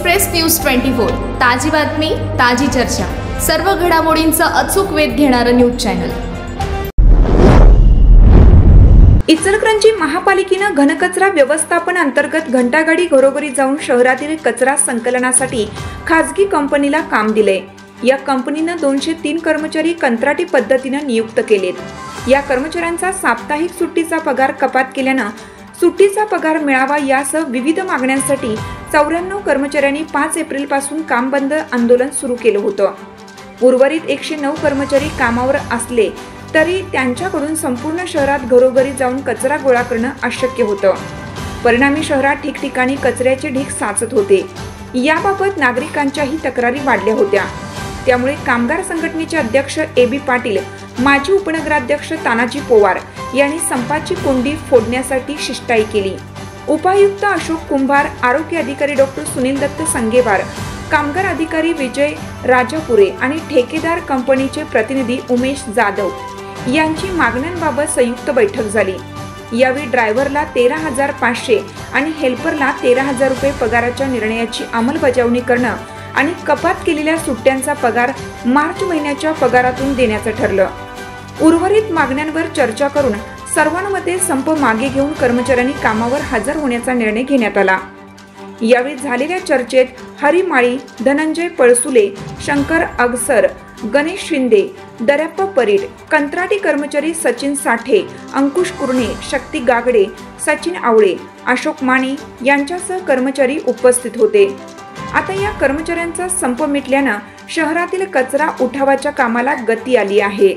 Express news 24 ताजी बातमी ताजी चर्चा सर्व घडामोडींचा अचूक वेध घेणारं न्यूज चॅनल। इचलकरंजी महापालिकेने घनकचरा व्यवस्थापन अंतर्गत घंटागाडी घरोघरी जाऊन शहरातील कचरा संकलनासाठी खासगी कंपनीला काम दिले। या कंपनीने 203 कर्मचारी कंत्राटी पद्धतीने नियुक्त केलेत। या कर्मचाऱ्यांचा साप्ताहिक सुट्टीचा पगार कपात केल्याने सुट्टीचा पगार मिळावा यासह विविध मागण्यांसाठी 94 कर्मचाऱ्यांनी 5 एप्रिल पासून काम बंद आंदोलन सुरू केलं होतं। उर्वरित 109 कर्मचारी कामावर असले तरी त्यांच्याकडून संपूर्ण शहरात घरोघरी जाऊन कचरा गोळा करणं अशक्य होतं। परिणामी शहरात ठिकठिकाणी कचऱ्याचे ढीग साचत होते। याबाबत नागरिकांच्याही तक्रारी वाढल्या होत्या। त्यामुळे कामगार संघटनेचे अध्यक्ष ए.बी. पाटील, माजी उपनगराध्यक्ष तानाजी पोवार यांनी संपाची कोंडी फोडण्यासाठी शिष्टाई केली। उपायुक्त अशोक कुंभार, आरोग्य अधिकारी डॉक्टर सुनील दत्त संगेवार, कामगार अधिकारी विजय राजापुरे आणि ठेकेदार कंपनीचे प्रतिनिधी उमेश जाधव यांची मागण्यांबाबत संयुक्त बैठक झाली। यावेळी ड्रायव्हरला 13,500 आणि हेल्परला 13,000 रुपये पगाराच्या निर्णयाची अंमलबजावणी करणं आणि कपात केलेल्या सुट्ट्यांचा पगार मार्च महिन्याच्या पगारातून देण्याचं ठरलं। उर्वरित मागण्यांवर चर्चा करून सर्वांमध्ये संप मागे घेऊन कर्मचाऱ्यांनी कामावर हजर होण्याचा निर्णय घेण्यात आला। यावेळी झालेल्या चर्चेत हरी माळी, धनंजय पळसुले, शंकर अगसर, गणेश शिंदे, दर्याप्पा परीट, कंत्राटी कर्मचारी सचिन साठे, अंकुश कुरणे, शक्ती गागडे, सचिन आवळे, अशोक माने यांच्यासह कर्मचारी उपस्थित होते। आता या कर्मचाऱ्यांचा संप मिटल्यानं शहरातील कचरा उठावाच्या कामाला गती आली आहे।